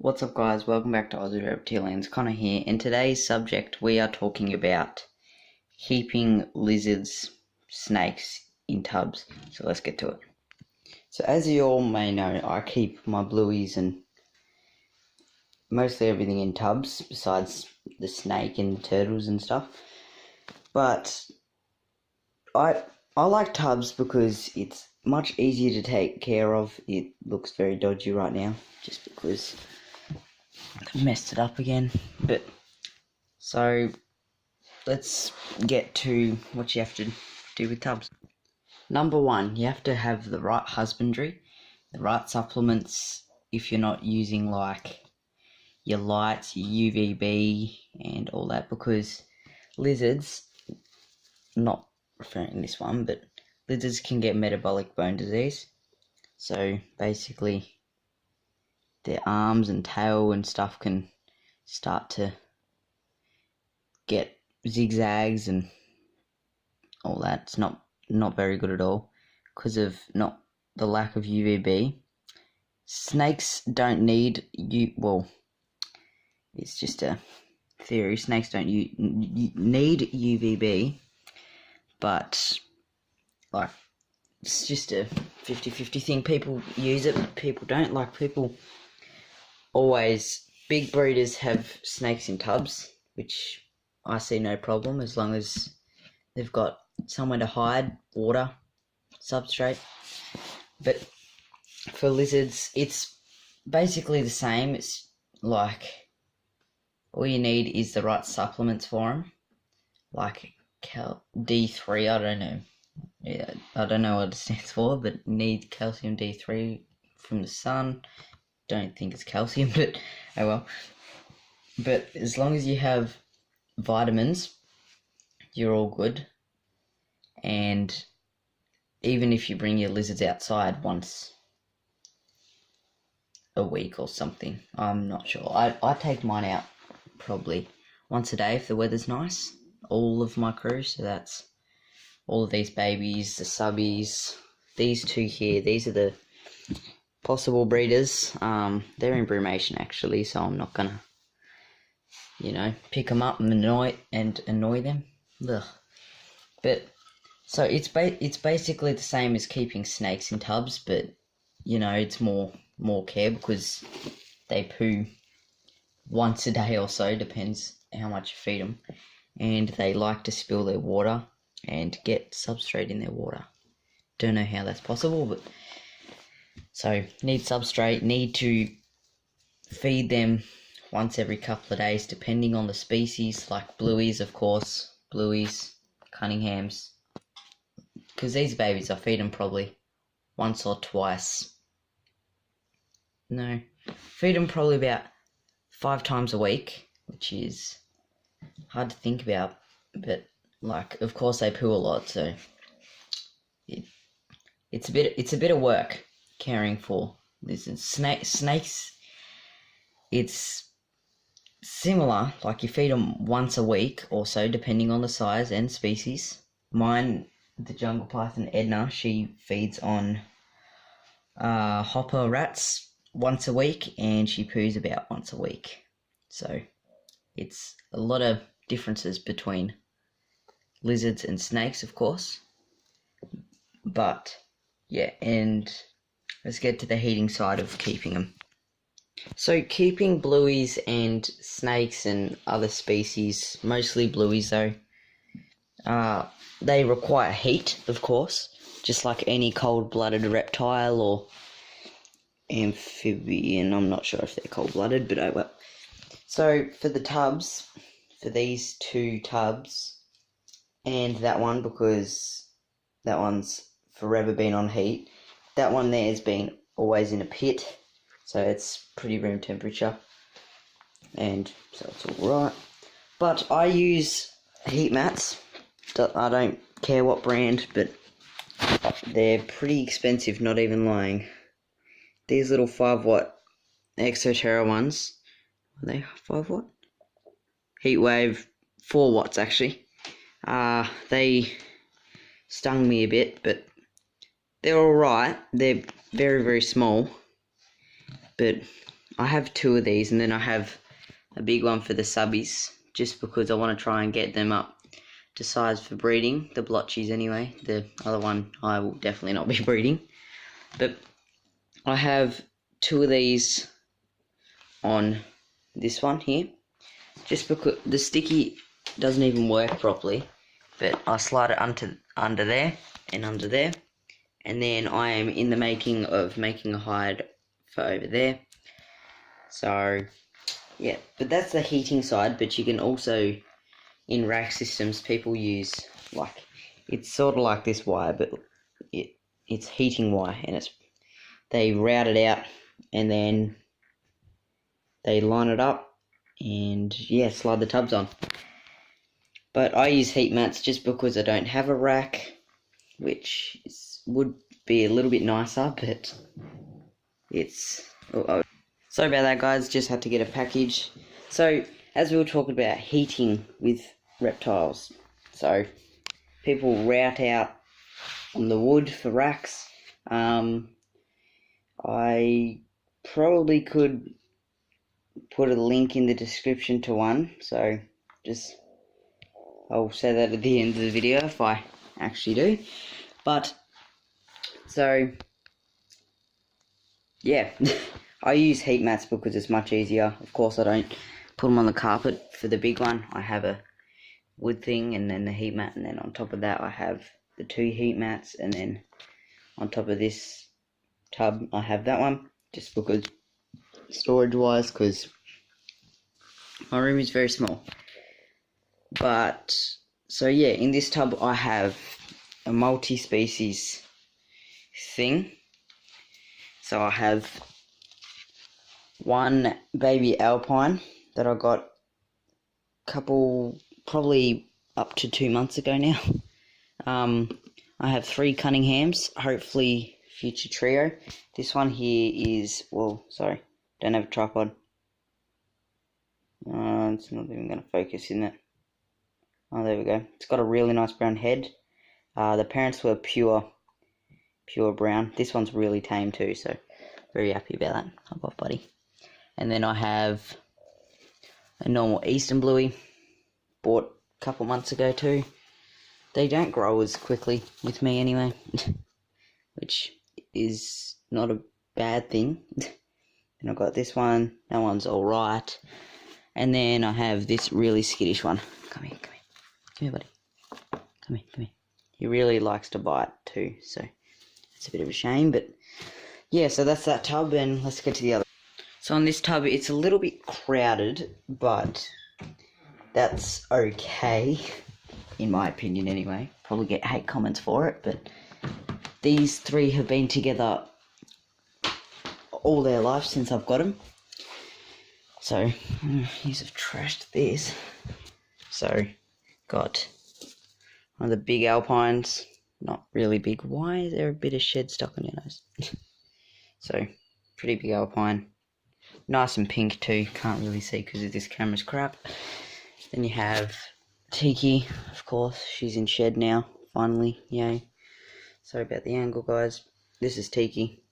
What's up guys, welcome back to Aussie Reptilians. Connor here. In today's subject we are talking about keeping lizards, snakes in tubs. So let's get to it. So as you all may know, I keep my blueies and mostly everything in tubs besides the snake and the turtles and stuff. But I like tubs because it's much easier to take care of. It looks very dodgy right now just because I messed it up again. But so let's get to what you have to do with tubs. Number one, you have to have the right husbandry, the right supplements if you're not using like your lights, your UVB and all that, because lizards, not referring to this one, but lizards can get metabolic bone disease. So basically their arms and tail and stuff can start to get zigzags and all that. It's not very good at all because of not the lack of UVB. Snakes don't need well, it's just a theory. Snakes don't need UVB, but like it's just a 50-50 thing. People use it, people don't. Like people always, big breeders have snakes in tubs, which I see no problem as long as they've got somewhere to hide, water, substrate. But for lizards, it's basically the same. It's like all you need is the right supplements for them, like D3. I don't know. Yeah, I don't know what it stands for, but need calcium D3 from the sun. Don't think it's calcium, but oh well. But as long as you have vitamins, you're all good. And even if you bring your lizards outside once a week or something, I'm not sure. I take mine out probably once a day if the weather's nice. All of my crew, so that's all of these babies, the subbies, these two here. These are the possible breeders. They're in brumation actually, so I'm not gonna, pick them up and annoy them. Ugh. But so it's basically the same as keeping snakes in tubs, but it's more care because they poo once a day or so, depends how much you feed them, and they like to spill their water and get substrate in their water. Don't know how that's possible, but so need substrate, need to feed them once every couple of days depending on the species, like blueies, of course, blueies, Cunninghams, because these babies I feed them probably once or twice. No, feed them probably about 5 times a week, which is hard to think about, but like of course they poo a lot, so it's a bit of work caring for lizards. Snakes, it's similar, like you feed them once a week or so depending on the size and species. Mine, the jungle python Edna, she feeds on hopper rats once a week and she poos about once a week. So it's a lot of differences between lizards and snakes, of course. But yeah, and let's get to the heating side of keeping them. So keeping blueies and snakes and other species, mostly blueies though, they require heat, of course, just like any cold-blooded reptile or amphibian. I'm not sure if they're cold-blooded, but oh well. So for the tubs, for these 2 tubs, and that one, because that one's forever been on heat, that one there has been always in a pit, so it's pretty room temperature, and so it's alright. But I use heat mats. I don't care what brand, but they're pretty expensive, not even lying. These little 5-watt Exoterra ones, are they 5-watt? Heatwave 4 watts actually. They stung me a bit, but they're alright. They're very, very small, but I have 2 of these, and then I have a big one for the subbies, just because I want to try and get them up to size for breeding. The blotchies anyway. The other one I will definitely not be breeding. But I have 2 of these on this one here, just because the sticky doesn't even work properly. But I slide it under there and under there, and then I am in the making of making a hide for over there. So yeah, but that's the heating side. But you can also, in rack systems, people use, like, it's sort of like this wire, but it's heating wire, and they route it out and then they line it up and yeah, slide the tubs on. But I use heat mats just because I don't have a rack, which would be a little bit nicer, but it's... Sorry about that, guys, just had to get a package. So, as we were talking about heating with reptiles, so people route out on the wood for racks. I probably could put a link in the description to one, so I'll say that at the end of the video if I actually do. But, so, yeah, I use heat mats because it's much easier. Of course, I don't put them on the carpet for the big one. I have a wood thing and then the heat mat, and then on top of that I have the 2 heat mats, and then on top of this tub I have that one, just because storage wise, because my room is very small. But so yeah, in this tub I have a multi-species thing. So I have one baby alpine that I got probably up to 2 months ago now. I have 3 Cunninghams, hopefully future trio. This one here is, well, sorry, don't have a tripod. It's not even going to focus, isn't it? Oh, there we go. It's got a really nice brown head. The parents were pure brown. This one's really tame too, so very happy about that. Hop off, buddy. And then I have a normal Eastern Bluey, bought a couple months ago too. They don't grow as quickly with me anyway, which is not a bad thing. And I've got this one. That one's alright. And then I have this really skittish one. Come here, buddy. Come here. He really likes to bite too, so it's a bit of a shame. But yeah, so that's that tub, and let's get to the other. So on this tub, it's a little bit crowded, but that's okay, in my opinion anyway. Probably get hate comments for it, but these 3 have been together all their life since I've got them. So, these have trashed this. So, got one of the big alpines, not really big. Why is there a bit of shed stuck on your nose? So, pretty big alpine. Nice and pink too, can't really see because this camera's crap. Then you have Tiki, of course, she's in shed now, finally, yay. Sorry about the angle, guys. This is Tiki,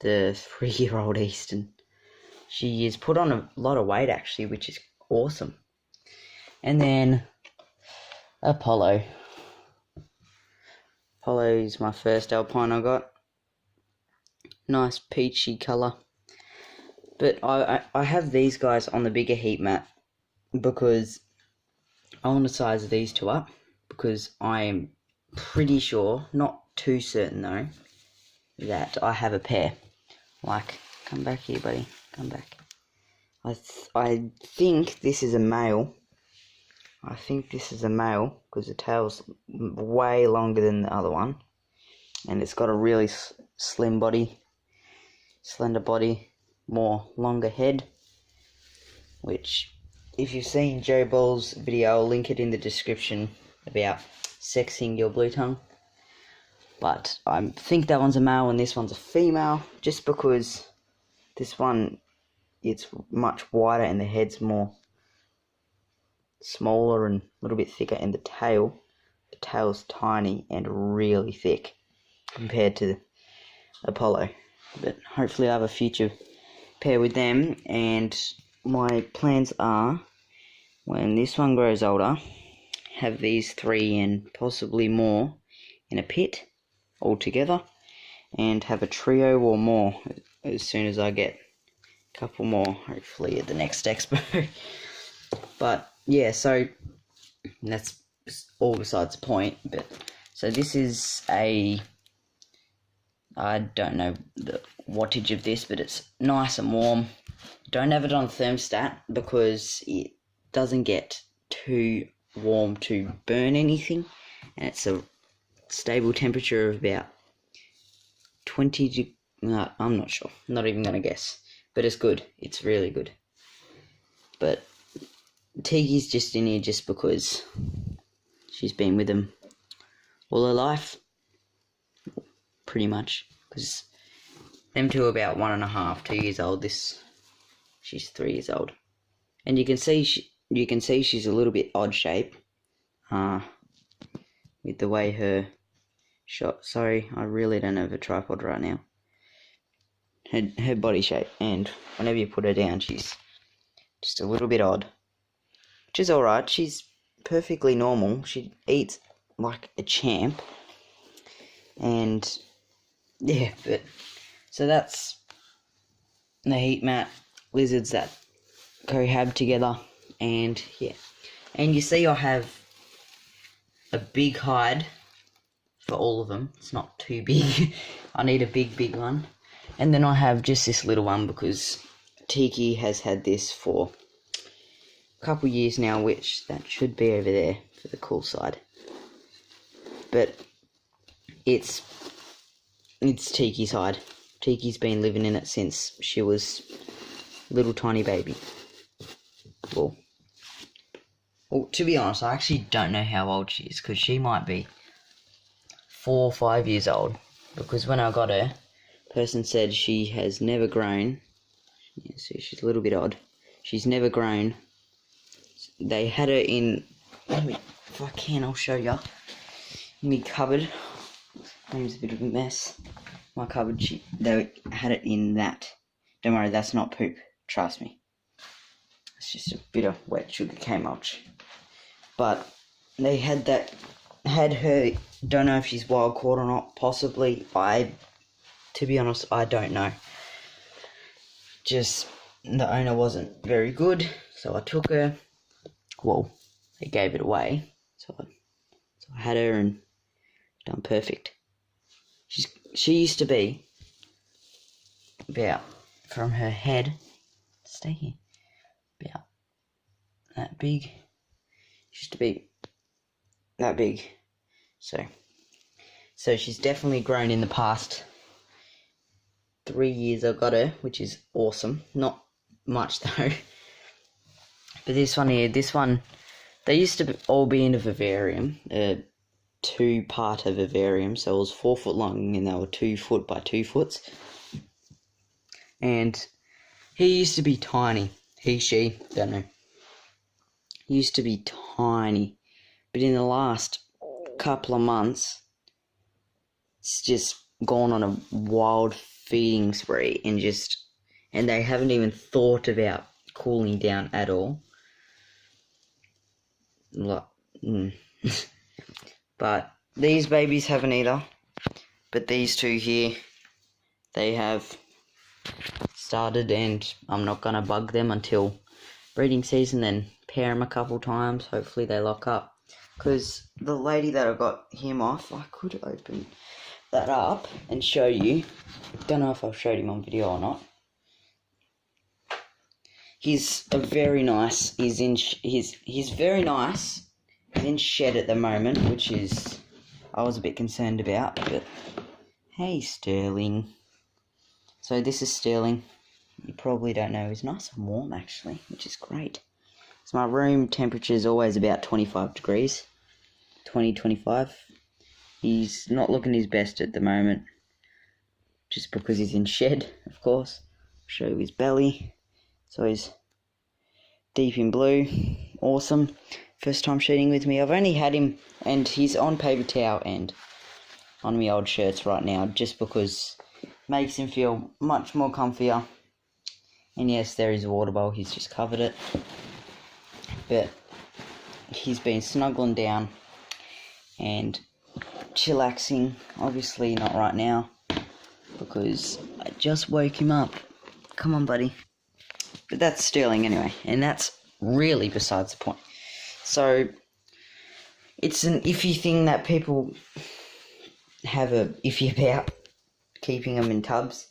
the 3-year-old Eastern. She has put on a lot of weight actually, which is awesome. And then Apollo. Apollo is my first alpine I got. Nice peachy colour. But I have these guys on the bigger heat mat because I want to size these 2 up, because I am pretty sure, not too certain though, that I have a pair. Like, come back here, buddy. Come back. I think this is a male. I think this is a male because the tail's way longer than the other one, and it's got a really slim body, slender body, more longer head, which if you've seen Joe Ball's video, I'll link it in the description about sexing your blue tongue. But I think that one's a male and this one's a female, just because this one, it's much wider and the head's more smaller and a little bit thicker, and the tail's tiny and really thick compared to Apollo. But hopefully I have a future pair with them, and my plans are, when this one grows older, have these 3 and possibly more in a pit all together, and have a trio or more as soon as I get a couple more, hopefully at the next expo. But yeah, so that's all besides the point. But so this is a, I don't know the wattage of this, but it's nice and warm. Don't have it on thermostat because it doesn't get too warm to burn anything, and it's a stable temperature of about 20 I'm not sure, not even gonna guess, but it's good. It's really good. But Tiki's just in here just because she's been with him all her life, pretty much, because them two are about 1.5, 2 years old. She's 3 years old, and you can see she's a little bit odd shape, with the way her shot. Sorry, I really don't have a tripod right now. Her body shape, and whenever you put her down, she's just a little bit odd, which is alright. She's perfectly normal. She eats like a champ, and yeah, but so that's the heat mat lizards that cohab together, and yeah, and you see I have a big hide for all of them. It's not too big. I need a big one. And then I have just this little one because Tiki has had this for a couple years now, which that should be over there for the cool side. But it's Tiki's hide. Tiki's been living in it since she was a little tiny baby. Well, to be honest, I actually don't know how old she is, because she might be 4 or 5 years old, because when I got her, person said she has never grown. Yeah, so she's a little bit odd. She's never grown. They had her in, if I can, I'll show you. In my cupboard. Name's a bit of a mess. My cupboard, they had it in that. Don't worry, that's not poop. Trust me. It's just a bit of wet sugar cane mulch. But they had her, don't know if she's wild caught or not, possibly. To be honest, I don't know. Just, the owner wasn't very good, so I took her. Well, they gave it away, so I had her, and done perfect. She used to be about, from her head, stay here, about that big. She used to be that big, so she's definitely grown in the past 3 years I got her, which is awesome. Not much though. But this one here, they used to all be in a vivarium, a 2-parter vivarium, so it was 4 foot long, and they were 2 foot by 2 foot. And he used to be tiny. She, don't know. He used to be tiny. But in the last couple of months, it's just gone on a wild feeding spree, and they haven't even thought about cooling down at all. But these babies haven't either. But these two here, they have started, and I'm not gonna bug them until breeding season, then pair them a couple times. Hopefully they lock up, because the lady that I got him off, I could open that up and show you. Don't know if I've showed him on video or not. He's a very nice. He's very nice. He's in shed at the moment, which is I was a bit concerned about. But hey, Sterling. So this is Sterling. You probably don't know. He's nice and warm actually, which is great. So my room temperature is always about 25 degrees, 25. He's not looking his best at the moment, just because he's in shed, of course. Show you his belly. So he's deep in blue. Awesome. First time shooting with me. I've only had him, and he's on paper towel and on my old shirts right now, just because it makes him feel much more comfier. And yes, there is a water bowl, he's just covered it. But he's been snuggling down and chillaxing. Obviously not right now, because I just woke him up. Come on, buddy. But that's Sterling anyway, and that's really besides the point. So, it's an iffy thing that people have a iffy about keeping them in tubs.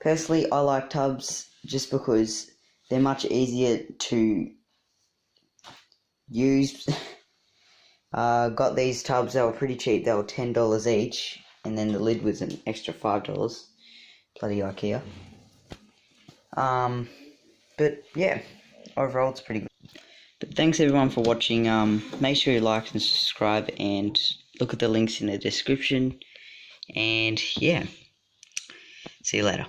Personally, I like tubs just because they're much easier to use. Got these tubs, they were pretty cheap, they were $10 each, and then the lid was an extra $5. Bloody IKEA. But yeah, overall it's pretty good. But thanks everyone for watching. Make sure you like and subscribe, and look at the links in the description. And yeah, see you later.